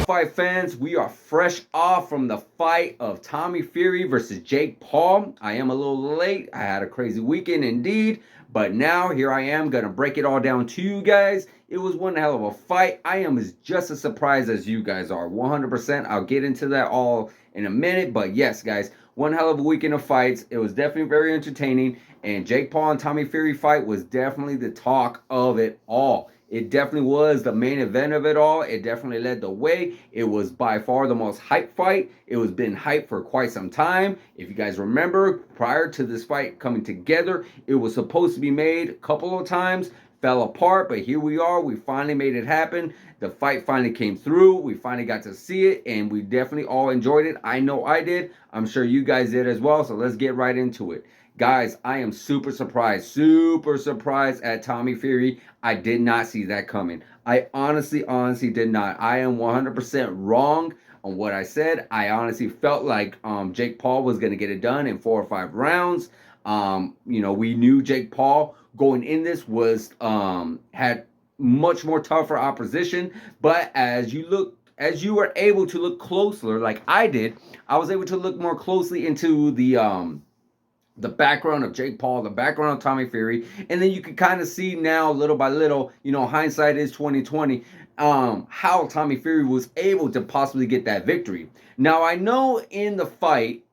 fight fans? We are fresh off from the fight of Tommy Fury versus Jake Paul. I am a little late. I had a crazy weekend indeed, but now here I am gonna break it all down to you guys. It was one hell of a fight. I am just as surprised as you guys are. 100%. I'll get into that all in a minute, but yes, guys, one hell of a weekend of fights. It was definitely very entertaining, and Jake Paul and Tommy Fury fight was definitely the talk of it all. It definitely was the main event of it all. It definitely led the way. It was by far the most hyped fight. It was been hyped for quite some time. If you guys remember, prior to this fight coming together, it was supposed to be made a couple of times, fell apart, but here we are. We finally made it happen. The fight finally came through. We finally got to see it, and we definitely all enjoyed it. I know I did. I'm sure you guys did as well, so let's get right into it. Guys, I am super surprised at Tommy Fury. I did not see that coming. I honestly did not. I am 100% wrong on what I said. I honestly felt like Jake Paul was going to get it done in 4 or 5 rounds. We knew Jake Paul going in this was had much more tougher opposition, but as you were able to look closer, like I did, I was able to look more closely into the background of Jake Paul, the background of Tommy Fury, and then you can kind of see now, little by little, hindsight is 2020, how Tommy Fury was able to possibly get that victory. Now I know in the fight,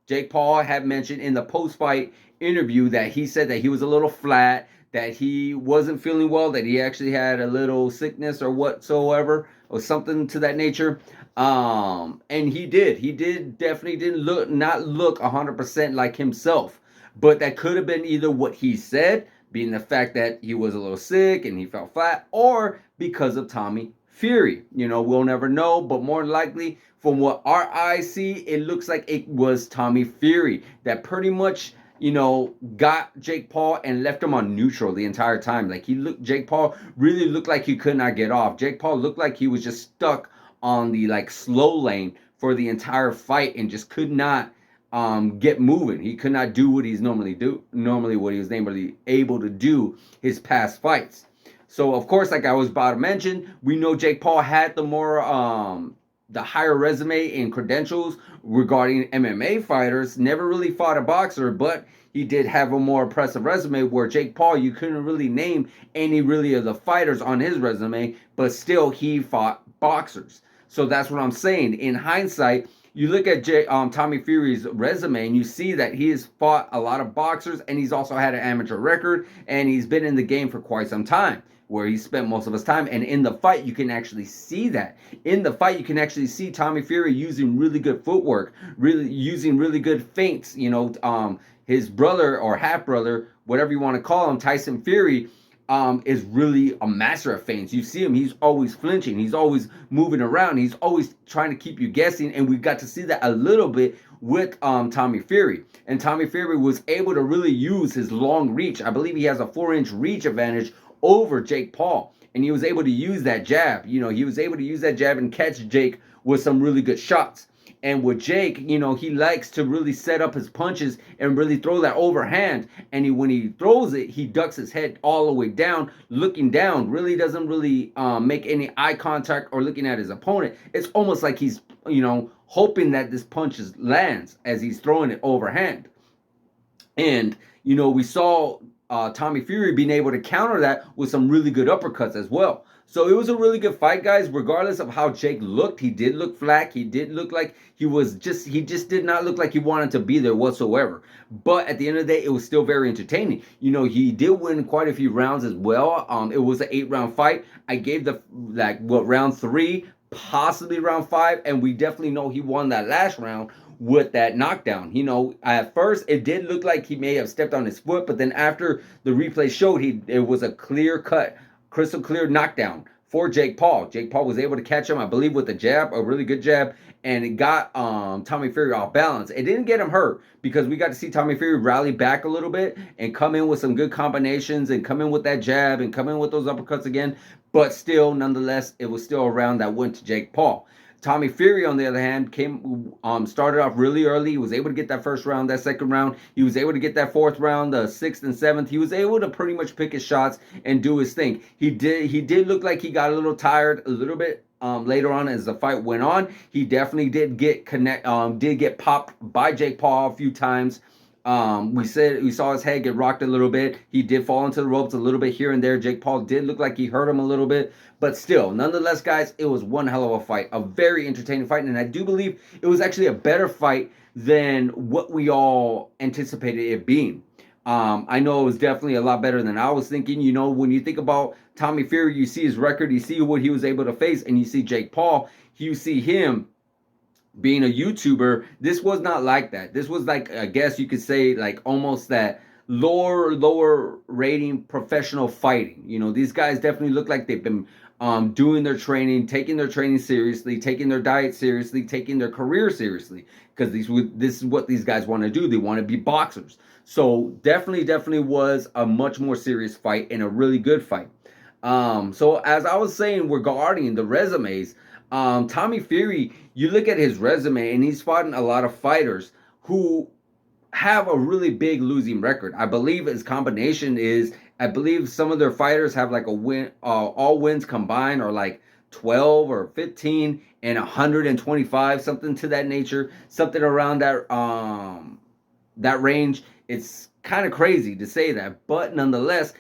Jake Paul had mentioned in the post-fight interview that he said that he was a little flat, that he wasn't feeling well, that he actually had a little sickness or whatsoever, or something to that nature. And he definitely didn't not look 100% like himself, but that could have been either what he said, being the fact that he was a little sick and he felt flat, or because of Tommy Fury. We'll never know, but more likely, from what our eyes see, it looks like it was Tommy Fury that pretty much got Jake Paul and left him on neutral the entire time. Like Jake Paul really looked like he could not get off. Jake Paul looked like he was just stuck on the slow lane for the entire fight and just could not get moving. He could not do what normally what he was able to do his past fights. So of course, like I was about to mention, we know Jake Paul had the higher resume and credentials regarding MMA fighters. Never really fought a boxer, but he did have a more impressive resume, where Jake Paul, you couldn't really name any really of the fighters on his resume, but still he fought boxers. So that's what I'm saying. In hindsight, you look at Tommy Fury's resume and you see that he has fought a lot of boxers, and he's also had an amateur record, and he's been in the game for quite some time, where he spent most of his time. And in the fight, you can actually see that. In the fight, you can actually see Tommy Fury using really good footwork, really using really good feints. His brother or half brother, whatever you want to call him, Tyson Fury, is really a master of feints. You see him, he's always flinching, he's always moving around, he's always trying to keep you guessing, and we got to see that a little bit with Tommy Fury. And Tommy Fury was able to really use his long reach. I believe he has a 4-inch reach advantage over Jake Paul, and he was able to use that jab. He was able to use that jab and catch Jake with some really good shots. And with Jake, he likes to really set up his punches and really throw that overhand. And when he throws it, he ducks his head all the way down, looking down. Really doesn't really make any eye contact or looking at his opponent. It's almost like he's, hoping that this punch lands as he's throwing it overhand. And, we saw Tommy Fury being able to counter that with some really good uppercuts as well. So it was a really good fight, guys. Regardless of how Jake looked, he did look flat. He did look like he just did not look like he wanted to be there whatsoever. But at the end of the day, it was still very entertaining. He did win quite a few rounds as well. It was an 8-round fight. I gave round 3, possibly round 5, and we definitely know he won that last round with that knockdown. At first it did look like he may have stepped on his foot, but then after the replay showed, it was a crystal clear knockdown for Jake Paul. Jake Paul was able to catch him, I believe, with a jab, a really good jab, and it got Tommy Fury off balance. It didn't get him hurt, because we got to see Tommy Fury rally back a little bit and come in with some good combinations and come in with that jab and come in with those uppercuts again. But still, nonetheless, it was still a round that went to Jake Paul. Tommy Fury, on the other hand, started off really early. He was able to get that first round, that second round. He was able to get that fourth round, the sixth and seventh. He was able to pretty much pick his shots and do his thing. He did look like he got a little tired, a little bit later on as the fight went on. He definitely did get popped by Jake Paul a few times. We saw his head get rocked a little bit. He did fall into the ropes a little bit here and there. Jake Paul did look like he hurt him a little bit, but still, nonetheless, guys, it was one hell of a fight, a very entertaining fight, and I do believe it was actually a better fight than what we all anticipated it being. I know it was definitely a lot better than I was thinking. You know, when you think about Tommy Fury, you see his record, you see what he was able to face, and you see Jake Paul, you see him being a YouTuber. This was not like that. This was like, I guess you could say, like almost that lower rating professional fighting. You know, these guys definitely look like they've been doing their training, taking their training seriously, taking their diet seriously, taking their career seriously, because this is what these guys want to do. They want to be boxers. So definitely was a much more serious fight and a really good fight. So as I was saying regarding the resumes, Tommy Fury, you look at his resume and he's fought a lot of fighters who have a really big losing record. I believe his combination is, I believe some of their fighters have like a win, all wins combined are like 12 or 15 and 125, something to that nature, something around that range. It's kind of crazy to say that, but nonetheless,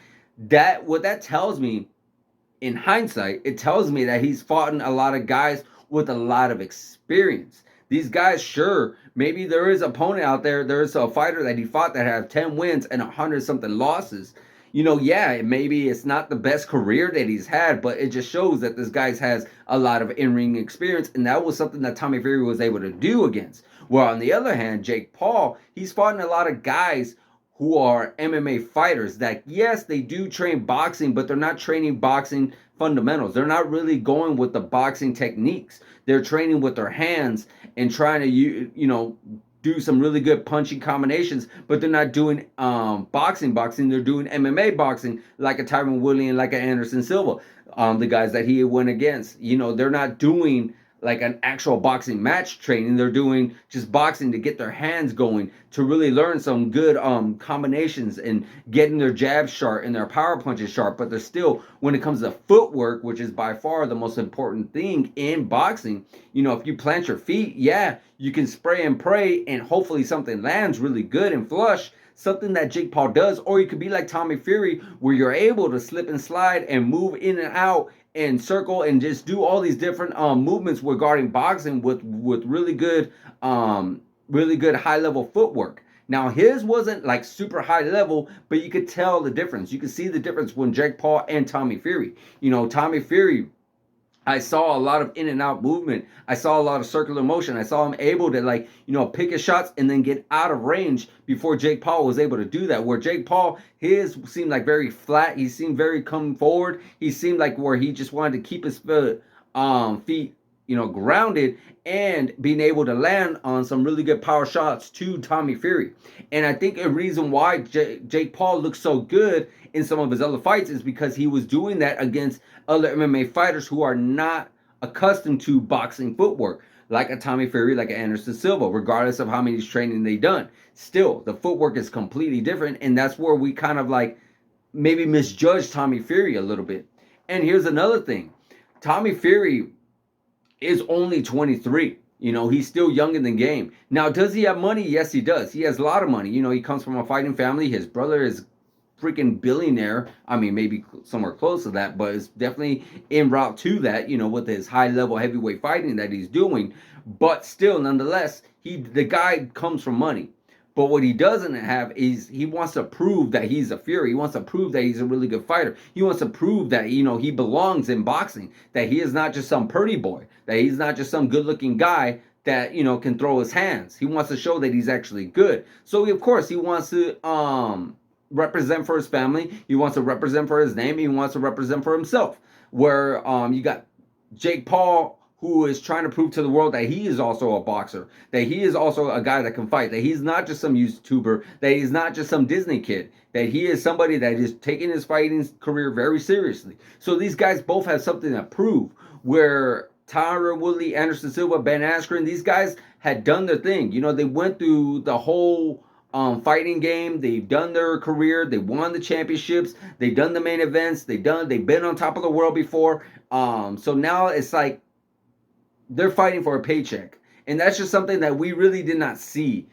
what that tells me in hindsight, it tells me that he's fought a lot of guys with a lot of experience. These guys, sure, maybe there is an opponent out there, there's a fighter that he fought that had 10 wins and 100 something losses. You know, yeah, maybe it's not the best career that he's had, but it just shows that this guy has a lot of in-ring experience, and that was something that Tommy Fury was able to do against. Well, on the other hand, Jake Paul, he's fought a lot of guys who are MMA fighters that, yes, they do train boxing, but they're not training boxing fundamentals. They're not really going with the boxing techniques. They're training with their hands and trying to, you know, do some really good punching combinations, but they're not doing boxing. They're doing MMA boxing, like a Tyron Woodley and like an Anderson Silva, the guys that he went against. You know, they're not doing like an actual boxing match training. They're doing just boxing to get their hands going, to really learn some good combinations and getting their jabs sharp and their power punches sharp. But they're still, when it comes to footwork, which is by far the most important thing in boxing, you know, if you plant your feet, yeah, you can spray and pray and hopefully something lands really good and flush, something that Jake Paul does. Or you could be like Tommy Fury, where you're able to slip and slide and move in and out and circle and just do all these different movements regarding boxing with really good high level footwork. Now his wasn't like super high level, but you could tell the difference. You could see the difference when Jake Paul and Tommy Fury. You know, Tommy Fury, I saw a lot of in and out movement. I saw a lot of circular motion. I saw him able to, like, you know, pick his shots and then get out of range before Jake Paul was able to do that. Where Jake Paul, his seemed like very flat. He seemed very come forward. He seemed like where he just wanted to keep his feet, you know, grounded and being able to land on some really good power shots to Tommy Fury. And I think a reason why Jake Paul looks so good in some of his other fights is because he was doing that against other MMA fighters who are not accustomed to boxing footwork, like a Tommy Fury, like an Anderson Silva, regardless of how many training they've done. Still, the footwork is completely different, and that's where we kind of like maybe misjudge Tommy Fury a little bit. And here's another thing. Tommy Fury is only 23. You know, he's still young in the game. Now, does he have money? Yes, he does. He has a lot of money. You know, he comes from a fighting family. His brother is freaking billionaire. I mean, maybe somewhere close to that, but it's definitely en route to that, you know, with his high level heavyweight fighting that he's doing. But still, nonetheless, the guy comes from money. But what he doesn't have is he wants to prove that he's a Fury. He wants to prove that he's a really good fighter. He wants to prove that, you know, he belongs in boxing, that he is not just some pretty boy, that he's not just some good looking guy that, you know, can throw his hands. He wants to show that he's actually good. So of course he wants to represent for his family. He wants to represent for his name. He wants to represent for himself. Where you got Jake Paul, who is trying to prove to the world that he is also a boxer, that he is also a guy that can fight, that he's not just some YouTuber, that he's not just some Disney kid, that he is somebody that is taking his fighting career very seriously. So these guys both have something to prove, where Tyron Woodley, Anderson Silva, Ben Askren, these guys had done their thing. You know, they went through the whole fighting game. They've done their career. They won the championships. They've done the main events. They've been on top of the world before. So now it's like they're fighting for a paycheck. And that's just something that we really did not see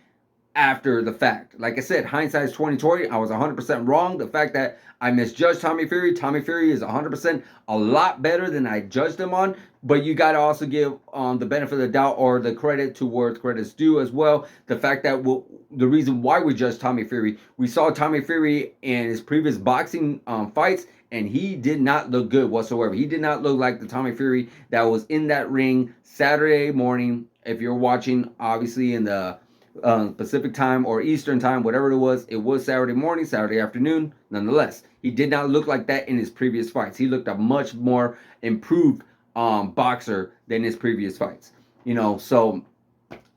after the fact. Like I said, hindsight is 2020. I was 100% wrong. The fact that I misjudged Tommy Fury is 100% a lot better than I judged him on. But you got to also give the benefit of the doubt or the credit to where credit's due as well. The fact that the reason why we judged Tommy Fury, we saw Tommy Fury in his previous boxing fights, and he did not look good whatsoever. He did not look like the Tommy Fury that was in that ring Saturday morning. If you're watching, obviously, in the Pacific time or Eastern time, whatever it was Saturday morning, Saturday afternoon. Nonetheless, he did not look like that in his previous fights. He looked a much more improved boxer than his previous fights. So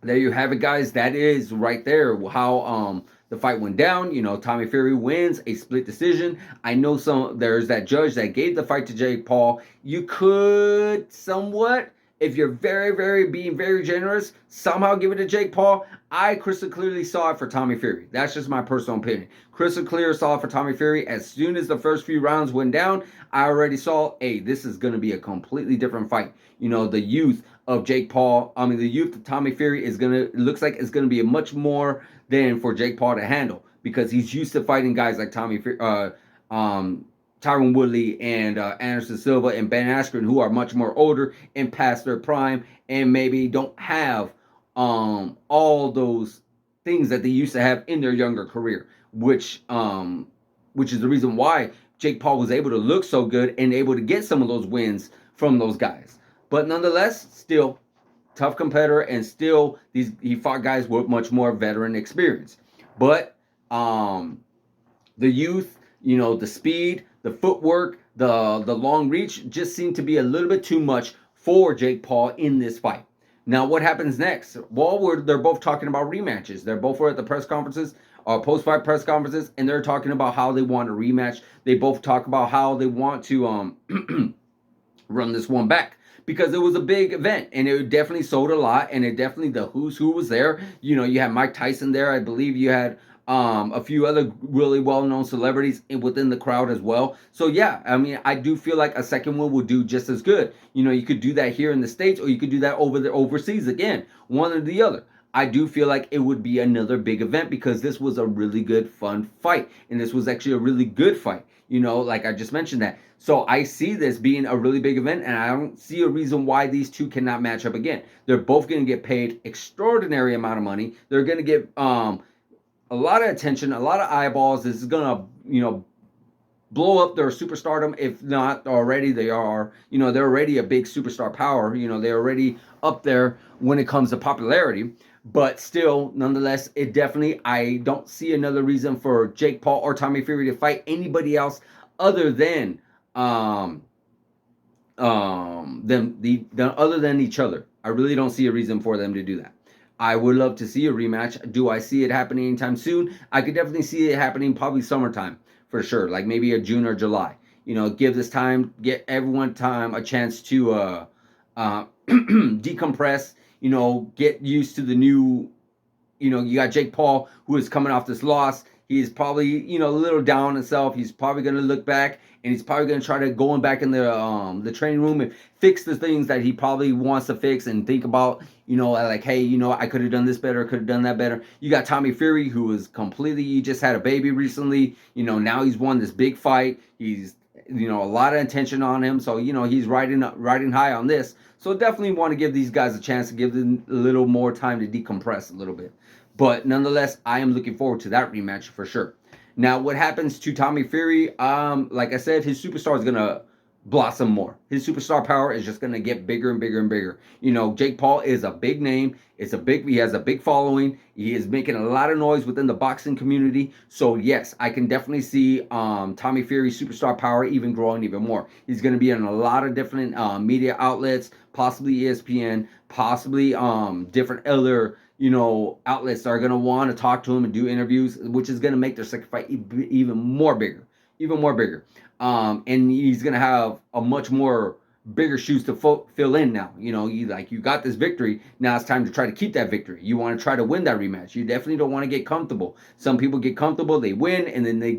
there you have it, guys. That is right there how the fight went down. Tommy Fury wins a split decision. I know there's that judge that gave the fight to Jake Paul. You could somewhat, if you're being very generous, somehow give it to Jake Paul. I crystal clearly saw it for Tommy Fury. That's just my personal opinion. Crystal clear saw it for Tommy Fury. As soon as the first few rounds went down, I already saw, hey, this is going to be a completely different fight. The youth of Jake Paul, the youth of Tommy Fury looks like it's going to be a much more than for Jake Paul to handle, because he's used to fighting guys like Tyron Woodley and Anderson Silva and Ben Askren, who are much more older and past their prime and maybe don't have all those things that they used to have in their younger career, which is the reason why Jake Paul was able to look so good and able to get some of those wins from those guys. But nonetheless, still tough competitor, and still he fought guys with much more veteran experience. But the youth, the speed, the footwork, the long reach just seemed to be a little bit too much for Jake Paul in this fight. Now, what happens next? Well, they're both talking about rematches. They're both at the press conferences, post-fight press conferences, and they're talking about how they want a rematch. They both talk about how they want to run this one back, because it was a big event and it definitely sold a lot, and it definitely, the who's who was there. You had Mike Tyson there. I believe you had a few other really well-known celebrities within the crowd as well. So yeah, I do feel like a second one will do just as good. You could do that here in the States, or you could do that overseas. Again, one or the other. I do feel like it would be another big event, because this was a really good, fun fight, and this was actually a really good fight. Like I just mentioned that. So I see this being a really big event, and I don't see a reason why these two cannot match up again. They're both going to get paid extraordinary amount of money. They're going to get a lot of attention, a lot of eyeballs. This is gonna, blow up their superstardom. If not already, they are. They're already a big superstar power. They're already up there when it comes to popularity. But still, nonetheless, I don't see another reason for Jake Paul or Tommy Fury to fight anybody else other than other than each other. I really don't see a reason for them to do that. I would love to see a rematch. Do I see it happening anytime soon? I could definitely see it happening probably summertime for sure, like maybe a June or July. Give this time, get everyone a chance to decompress. Get used to the new. You got Jake Paul, who is coming off this loss. He's probably a little down on himself. He's probably going to look back, and he's probably going to try to go back in the training room and fix the things that he probably wants to fix, and think about, like, hey, I could have done this better, could have done that better. You got Tommy Fury, who is he just had a baby recently. Now he's won this big fight. He's a lot of attention on him, so he's riding high on this. So definitely want to give these guys a chance, to give them a little more time to decompress a little bit. But nonetheless, I am looking forward to that rematch for sure. Now, what happens to Tommy Fury? Like I said, his superstar is gonna blossom more. His superstar power is just gonna get bigger and bigger and bigger. Jake Paul is a big name. He has a big following. He is making a lot of noise within the boxing community. So yes, I can definitely see Tommy Fury's superstar power even growing even more. He's gonna be in a lot of different media outlets, possibly ESPN, possibly different other outlets are going to want to talk to him and do interviews, which is going to make their second fight even more bigger. And he's going to have a much more bigger shoes to fill in now. You got this victory. Now it's time to try to keep that victory. You want to try to win that rematch. You definitely don't want to get comfortable. Some people get comfortable, they win, and then they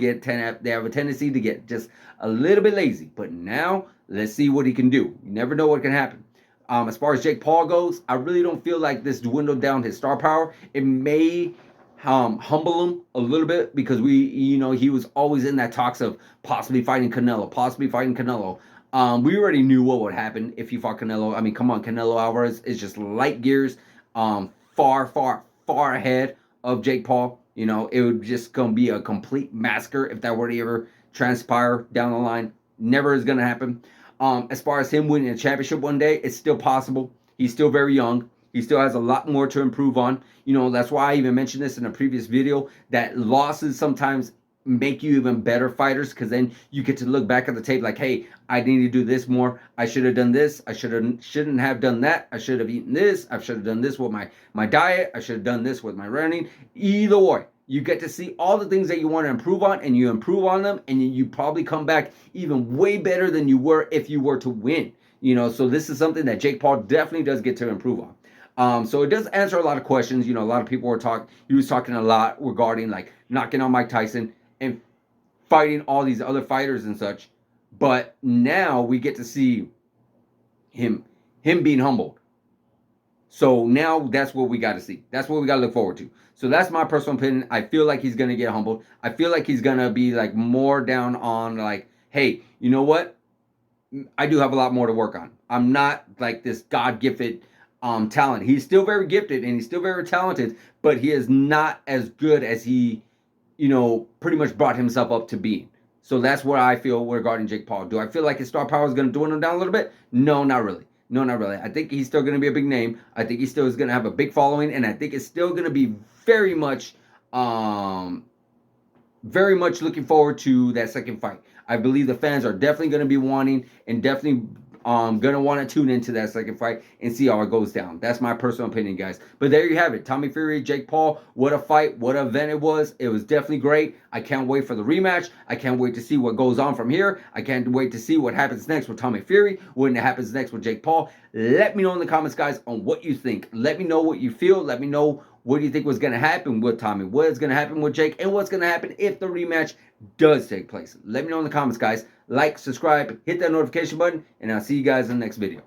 have a tendency to get just a little bit lazy. But now, let's see what he can do. You never know what can happen. As far as Jake Paul goes, I really don't feel like this dwindled down his star power. It may humble him a little bit because he was always in that talks of possibly fighting Canelo, possibly fighting Canelo. We already knew what would happen if he fought Canelo. I mean, come on, Canelo Alvarez is just light years, far, far, far ahead of Jake Paul. It would just gonna be a complete massacre if that were to ever transpire down the line. Never is gonna happen. As far as him winning a championship one day, it's still possible. He's still very young. He still has a lot more to improve on. That's why I even mentioned this in a previous video, that losses sometimes make you even better fighters, because then you get to look back at the tape like, hey, I need to do this more. I should have done this. I shouldn't have done that. I should have eaten this. I should have done this with my diet. I should have done this with my running. Either way, you get to see all the things that you want to improve on, and you improve on them, and you probably come back even way better than you were if you were to win. So this is something that Jake Paul definitely does get to improve on. So it does answer a lot of questions. A lot of people he was talking a lot regarding like knocking out Mike Tyson and fighting all these other fighters and such. But now we get to see him being humbled. So now that's what we got to see. That's what we got to look forward to. So that's my personal opinion. I feel like he's going to get humbled. I feel like he's going to be like more down on like, hey, you know what? I do have a lot more to work on. I'm not like this God-gifted talent. He's still very gifted and he's still very talented, but he is not as good as he, pretty much brought himself up to be. So that's what I feel regarding Jake Paul. Do I feel like his star power is going to dwindle down a little bit? No, not really. No, not really. I think he's still going to be a big name. I think he still is going to have a big following, and I think it's still going to be very much looking forward to that second fight. I believe the fans are definitely going to be wanting and definitely going to want to tune into that second fight and see how it goes down. That's my personal opinion, guys. But there you have it. Tommy Fury, Jake Paul. What a fight. What an event it was. It was definitely great. I can't wait for the rematch. I can't wait to see what goes on from here. I can't wait to see what happens next with Tommy Fury, what happens next with Jake Paul. Let me know in the comments, guys, on what you think. Let me know what you feel. Let me know what do you think was going to happen with Tommy, what is going to happen with Jake, and what's going to happen if the rematch does take place. Let me know in the comments, guys. Like, subscribe, hit that notification button, and I'll see you guys in the next video.